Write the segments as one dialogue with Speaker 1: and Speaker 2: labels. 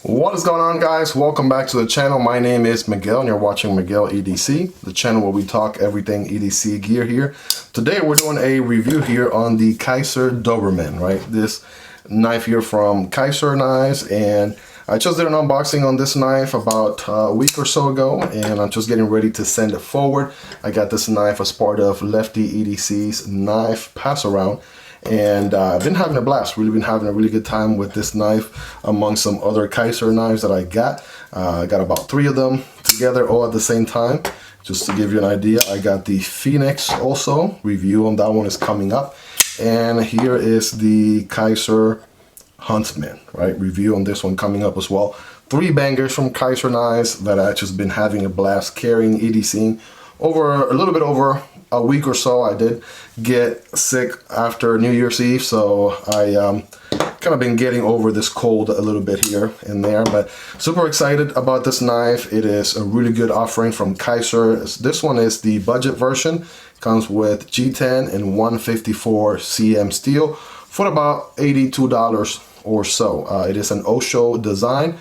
Speaker 1: What is going on, guys? Welcome back to the channel. My name is Miguel and you're watching Miguel EDC, the channel where we talk everything EDC gear here. Today we're doing a review here on the Kizer Doberman, right? This knife here from Kizer Knives, and I just did an unboxing on this knife about a week or so ago, and I'm just getting ready to send it forward. I got this knife as part of Lefty EDC's knife pass around. And I've been having a blast, really been having a really good time with this knife among some other Kizer knives that I got. I got about 3 of them together all at the same time. Just to give you an idea, I got the Phoenix also. Review on that one is coming up. And here is the Kizer Huntsmen, right? Review on this one coming up as well. 3 bangers from Kizer knives that I've just been having a blast carrying, EDCing over a little bit over a week or so. I did get sick after New Year's Eve, so I kind of been getting over this cold a little bit here and there, but super excited about this knife. It is a really good offering from Kizer. This one is the budget version. Comes with G10 and 154 cm steel for about $82 or so. It is an Osho design.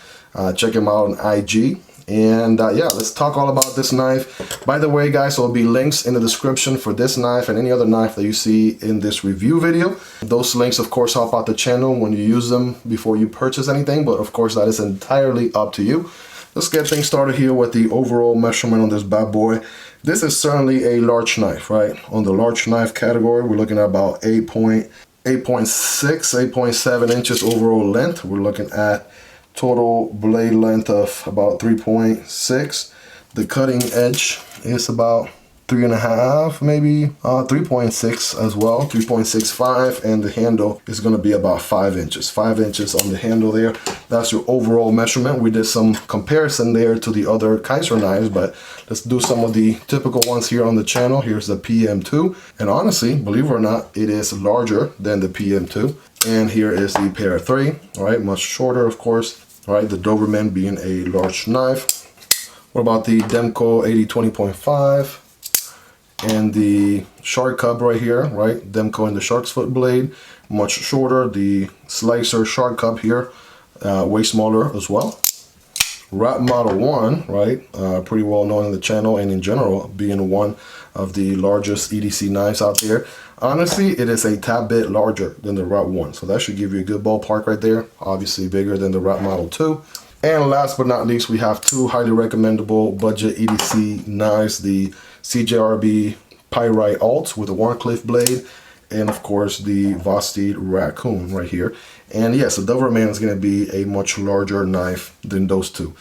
Speaker 1: Check him out on IG. And yeah, let's talk all about this knife. By the way, guys, there'll be links in the description for this knife and any other knife that you see in this review video. Those links, of course, help out the channel when you use them before you purchase anything, but of course that is entirely up to you. Let's get things started here with the overall measurement on this bad boy. This is certainly a large knife, right? On the large knife category, we're looking at about 8.6, 8.7 inches overall length. We're looking at total blade length of about 3.6. The cutting edge is about 3.5, maybe 3.6 as well, 3.65, and the handle is going to be about 5 inches. 5 inches on the handle there. That's your overall measurement. We did some comparison there to the other Kizer knives, but let's do some of the typical ones here on the channel. Here's the PM2, and honestly, believe it or not, it is larger than the PM2. And here is the Para 3, all right, much shorter, of course. All right, the Doberman being a large knife. What about the Demko AD 20.5 and the Shark Cub right here, right? Demko and the shark's foot blade, much shorter. The Slicer Shark Cub here, way smaller as well. Rat Model 1, right? Pretty well known in the channel and in general, being one of the largest EDC knives out there. Honestly, it is a tad bit larger than the Rat 1, so that should give you a good ballpark right there. Obviously bigger than the Rat Model 2. And last but not least, we have 2 highly recommendable budget EDC knives, the CJRB Pyrite Alt with a Warncliffe blade, and of course the Vosteed Raccoon right here. And yes, the Doberman is going to be a much larger knife than those 2,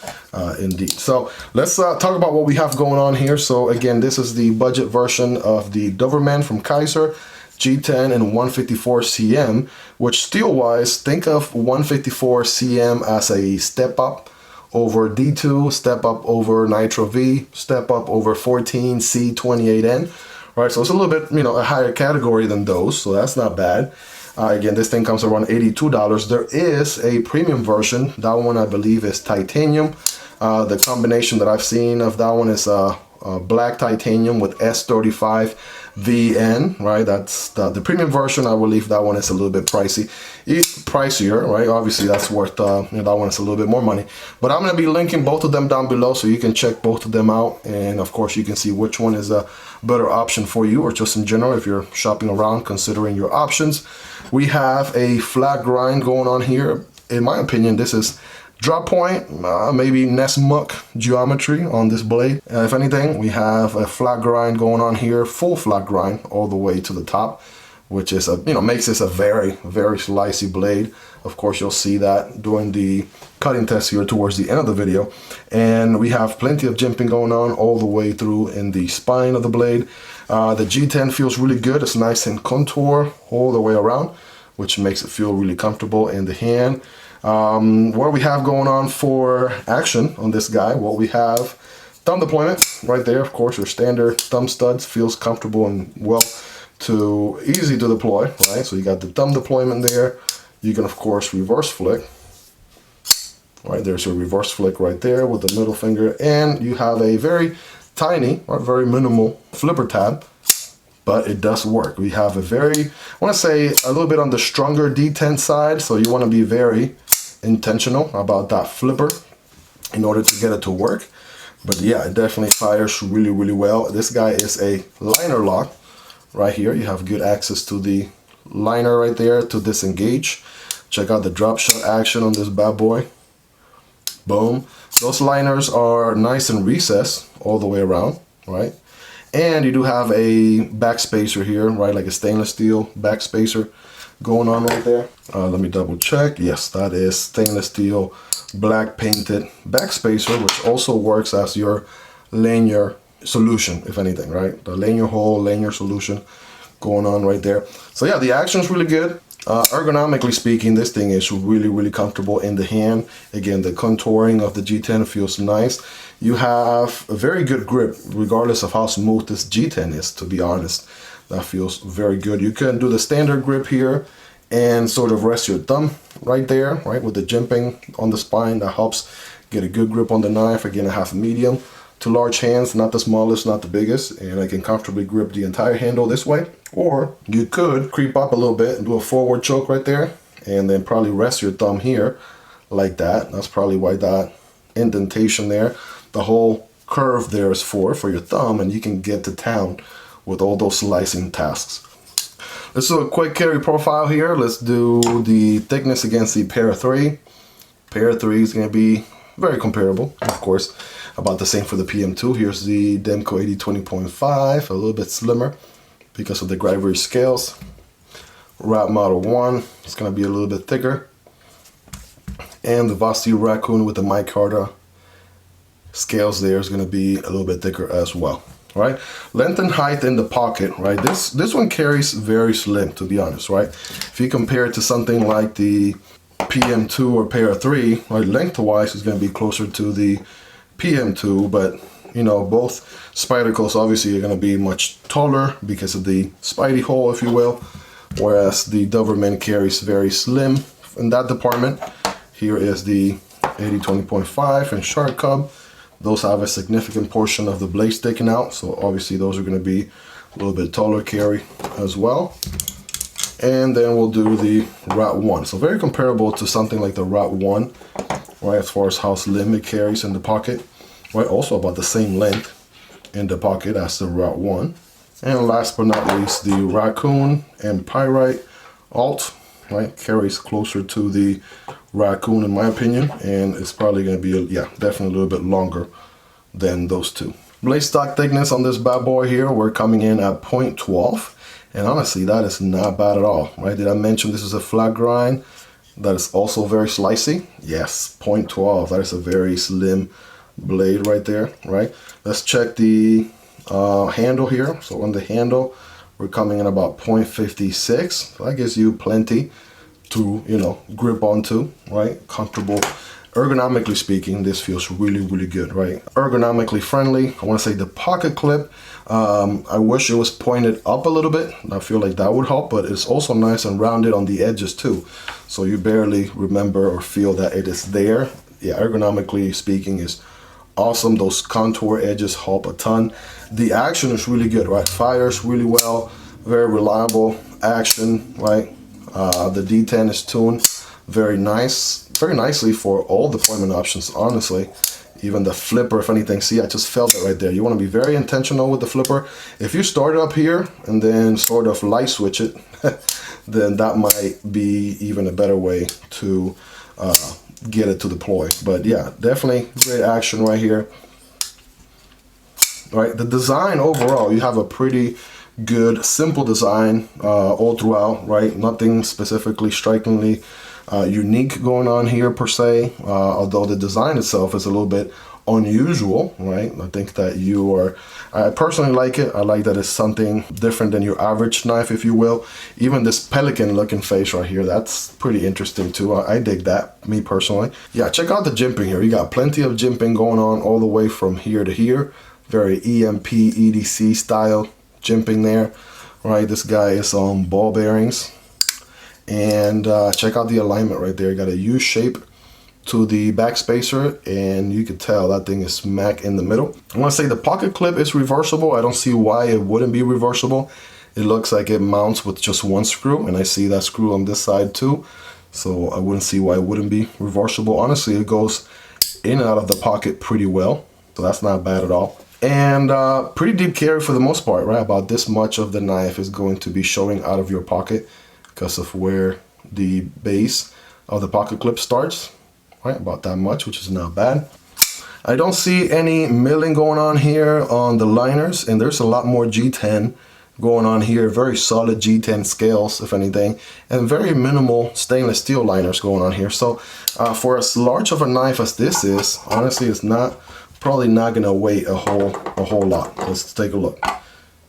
Speaker 1: indeed. So let's talk about what we have going on here. So again, this is the budget version of the Doberman from Kizer, G10 and 154 cm, which steel-wise, think of 154 cm as a step up over D2, step up over Nitro V, step up over 14 C28N. Right, so it's a little bit, you know, a higher category than those, so that's not bad. Again, this thing comes around $82. There is a premium version. That one, I believe, is titanium. The combination that I've seen of that one is black titanium with S35 VN, right? That's the premium version. I believe that one is a little bit pricey. It's pricier, right? Obviously, that's worth, you know, that one is a little bit more money. But I'm going to be linking both of them down below so you can check both of them out. And of course, you can see which one is a better option for you, or just in general, if you're shopping around, considering your options. We have a flat grind going on here. In my opinion, this is drop point, maybe Nesmuk geometry on this blade. If anything, we have a flat grind going on here, full flat grind all the way to the top, which is a, you know, makes this a very, very slicey blade. Of course, you'll see that during the cutting test here towards the end of the video. And we have plenty of jimping going on all the way through in the spine of the blade. The G10 feels really good. It's nice and contour all the way around, which makes it feel really comfortable in the hand. What do we have going on for action on this guy? Well, we have thumb deployment right there. Of course, your standard thumb studs, feels comfortable and easy to deploy, right? So you got the thumb deployment there. You can, of course, reverse flick. Right, there's your reverse flick right there with the middle finger, and you have a very tiny or very minimal flipper tab, but it does work. We have a very, I want to say a little bit on the stronger D10 side, so you want to be very intentional about that flipper in order to get it to work. But yeah, it definitely fires really, really well. This guy is a liner lock right here. You have good access to the liner right there to disengage. Check out the drop shot action on this bad boy. Boom. Those liners are nice and recessed all the way around, right? And you do have a back spacer here, right? Like a stainless steel back spacer going on right there. Let me double check. Yes, that is stainless steel black painted back spacer, which also works as your lanyard solution, if anything, right? The lanyard hole, lanyard solution going on right there. So yeah, the action is really good. Ergonomically speaking, this thing is really, really comfortable in the hand. Again, the contouring of the G10 feels nice. You have a very good grip, regardless of how smooth this G10 is, to be honest. That feels very good. You can do the standard grip here and sort of rest your thumb right there, right, with the jimping on the spine. That helps get a good grip on the knife. Again, I have medium to large hands, not the smallest, not the biggest, and I can comfortably grip the entire handle this way. Or you could creep up a little bit and do a forward choke right there, and then probably rest your thumb here like that. That's probably why that indentation there, the whole curve there is for your thumb, and you can get to town with all those slicing tasks. Let's do a quick carry profile here. Let's do the thickness against the Para 3. Para 3 is going to be very comparable, of course, about the same for the PM2. Here's the Demko AD 20.5, a little bit slimmer because of the Gravity scales. Rat Model 1, it's going to be a little bit thicker. And the Vosteed Raccoon with the micarta scales there is going to be a little bit thicker as well. Right, length and height in the pocket, right? This one carries very slim, to be honest, right? If you compare it to something like the PM2 or Para 3, right, lengthwise is going to be closer to the PM2, but you know, both Spydercos obviously are going to be much taller because of the Spidey hole, if you will, whereas the Doberman carries very slim in that department. Here is the AD 20.5 and Shark Cub. Those have a significant portion of the blade sticking out, so obviously those are going to be a little bit taller carry as well. And then we'll do the Rat 1. So very comparable to something like the Rat 1, right, as far as how slim it carries in the pocket, right? Also about the same length in the pocket as the Rat 1. And last but not least, the Raccoon and Pyrite Alt, right, carries closer to the Raccoon in my opinion, and it's probably going to be, yeah, definitely a little bit longer than those two. Blade stock thickness on this bad boy here, we're coming in at 0.12, and honestly that is not bad at all, right? Did I mention this is a flat grind that is also very slicey? Yes, 0.12, that is a very slim blade right there, right? Let's check the handle here. So on the handle we're coming in about 0.56, so that gives you plenty to, you know, grip onto, right? Comfortable. Ergonomically speaking, this feels really, really good, right? Ergonomically friendly. I want to say the pocket clip, I wish it was pointed up a little bit. I feel like that would help, but it's also nice and rounded on the edges too. So you barely remember or feel that it is there. Yeah, ergonomically speaking is awesome. Those contour edges help a ton. The action is really good, right? Fires really well, very reliable action, right? The D10 is tuned very nicely for all deployment options, honestly. Even the flipper, if anything, see, I just felt it right there. You want to be very intentional with the flipper. If you start it up here and then sort of light switch it, then that might be even a better way to get it to deploy. But yeah, definitely great action right here. Right, the design overall, you have a pretty good, simple design all throughout, right? Nothing specifically strikingly unique going on here per se, although the design itself is a little bit unusual, right? I think that I personally like it. I like that it's something different than your average knife, if you will. Even this pelican looking face right here, that's pretty interesting too. I dig that, me personally. Yeah, check out the jimping here. You got plenty of jimping going on all the way from here to here. Very EMP, EDC style jimping there, right? This guy is on ball bearings. And check out the alignment right there. You got a U shape to the back spacer, and you can tell that thing is smack in the middle. I want to say the pocket clip is reversible. I don't see why it wouldn't be reversible. It looks like it mounts with just one screw, and I see that screw on this side too. so I wouldn't see why it wouldn't be reversible. Honestly, it goes in and out of the pocket pretty well, so that's not bad at all. And pretty deep carry for the most part, right? About this much of the knife is going to be showing out of your pocket because of where the base of the pocket clip starts, right? About that much, which is not bad. I don't see any milling going on here on the liners, and there's a lot more G10 going on here. Very solid G10 scales, if anything, and very minimal stainless steel liners going on here. So for as large of a knife as this is, honestly, it's probably not gonna weigh a whole lot. Let's take a look.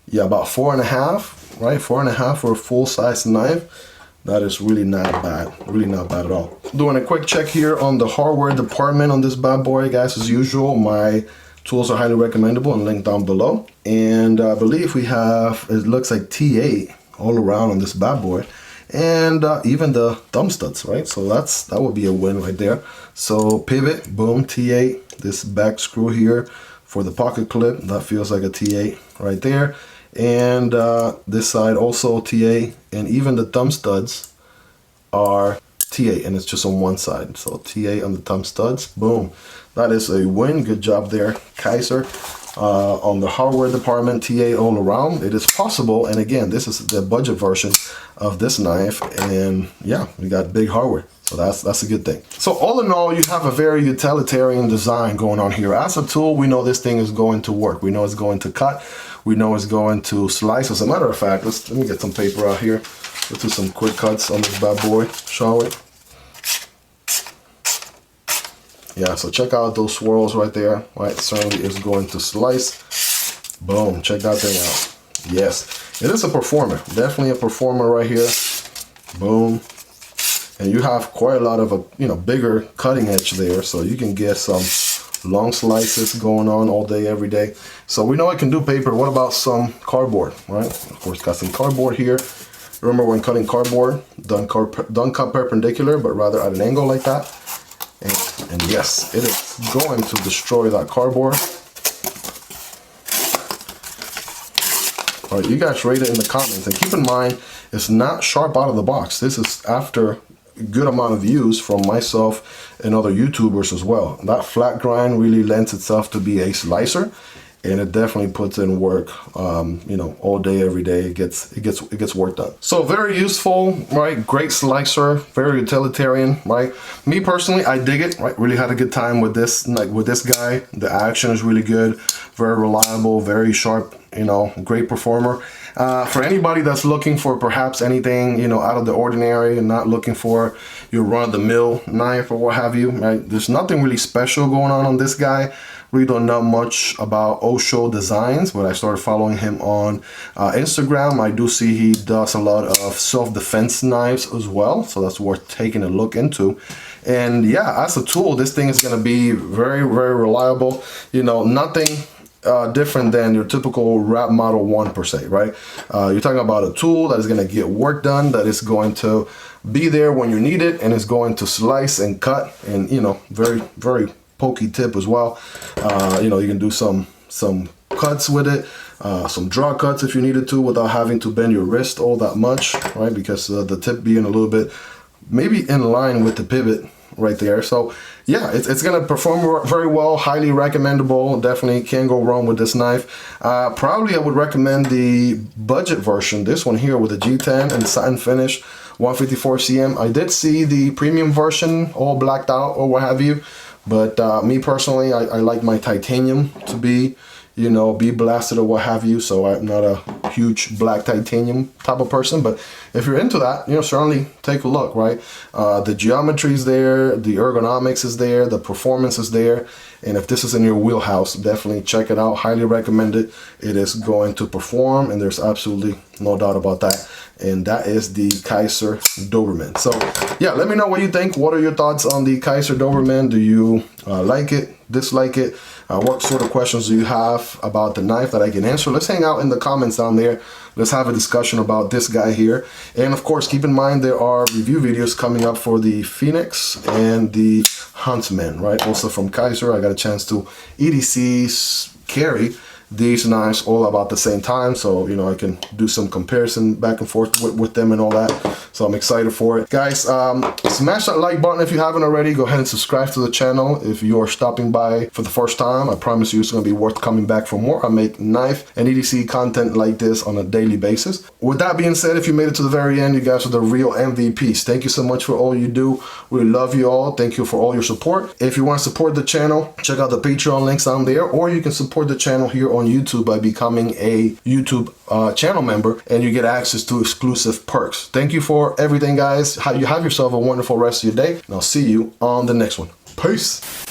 Speaker 1: Yeah, about 4.5, right? 4.5 for a full-size knife. That is really not bad at all. Doing a quick check here on the hardware department on this bad boy, guys. As usual, my tools are highly recommendable and linked down below. And I believe we have, it looks like T8 all around on this bad boy. And even the thumb studs, right? So that would be a win right there. So pivot, boom, T8. This back screw here for the pocket clip, that feels like a T8 right there. And this side also T8, and even the thumb studs are T8, and it's just on one side. So T8 on the thumb studs, boom. That is a win. Good job there, Kizer. On the hardware department, T8 all around. It is possible, and again, this is the budget version of this knife, and yeah, we got big hardware. So that's a good thing. So all in all, you have a very utilitarian design going on here. As a tool, we know this thing is going to work. We know it's going to cut. We know it's going to slice. As a matter of fact, let me get some paper out here. Let's do some quick cuts on this bad boy, shall we? Yeah, so check out those swirls right there. Right, certainly is going to slice. Boom, check that thing out. Yes, it is a performer. Definitely a performer right here. Boom. And you have quite a lot of a bigger cutting edge there, so you can get some long slices going on all day, every day. So we know it can do paper. What about some cardboard, right? Of course, got some cardboard here. Remember, when cutting cardboard, don't cut perpendicular, but rather at an angle like that. And yes, it is going to destroy that cardboard. All right, you guys rate it in the comments, and keep in mind, it's not sharp out of the box. This is after good amount of views from myself and other YouTubers as well. That flat grind really lends itself to be a slicer, and it definitely puts in work, all day, every day. It gets work done. So very useful, right? Great slicer, very utilitarian, right? Me personally, I dig it, right? Really had a good time with this, with this guy. The action is really good, very reliable, very sharp, great performer. For anybody that's looking for perhaps anything, out of the ordinary and not looking for your run-of-the-mill knife or what have you, right? There's nothing really special going on this guy. Really don't know much about Osho Designs, but I started following him on Instagram. I do see he does a lot of self-defense knives as well, so that's worth taking a look into. And yeah, as a tool, this thing is going to be very, very reliable. Nothing different than your typical Rap Model 1 per se, right? You're talking about a tool that is going to get work done, that is going to be there when you need it, and is going to slice and cut, and very, very pokey tip as well. You can do some cuts with it, some draw cuts if you needed to, without having to bend your wrist all that much, right? Because the tip being a little bit maybe in line with the pivot right there. So yeah, it's gonna perform very well, highly recommendable. Definitely can't go wrong with this knife. Probably I would recommend the budget version, this one here with the G10 and the satin finish, 154 cm. I did see the premium version all blacked out or what have you, but me personally, I like my titanium to be be blasted or what have you. So I'm not a huge black titanium type of person, but if you're into that, certainly take a look, right? The geometry is there, the ergonomics is there, the performance is there, and if this is in your wheelhouse, definitely check it out. Highly recommend it. It is going to perform, and there's absolutely no doubt about that. And that is the Kizer Doberman. So yeah, let me know what you think. What are your thoughts on the Kizer Doberman? Do you like it, dislike it? What sort of questions do you have about the knife that I can answer? Let's hang out in the comments down there. Let's have a discussion about this guy here. And of course, keep in mind there are review videos coming up for the Phoenix and the Huntsmen, right? Also from Kizer, I got a chance to EDC carry these knives all about the same time, so you know I can do some comparison back and forth with them and all that. So I'm excited for it. Guys, smash that like button if you haven't already. Go ahead and subscribe to the channel if you're stopping by for the first time. I promise you it's going to be worth coming back for more. I make knife and EDC content like this on a daily basis. With that being said, if you made it to the very end, you guys are the real MVPs. Thank you so much for all you do. We love you all. Thank you for all your support. If you want to support the channel, check out the Patreon links down there, or you can support the channel here on YouTube by becoming a YouTube channel member, and you get access to exclusive perks. Thank you for everything, guys. You have yourself a wonderful rest of your day, and I'll see you on the next one. Peace.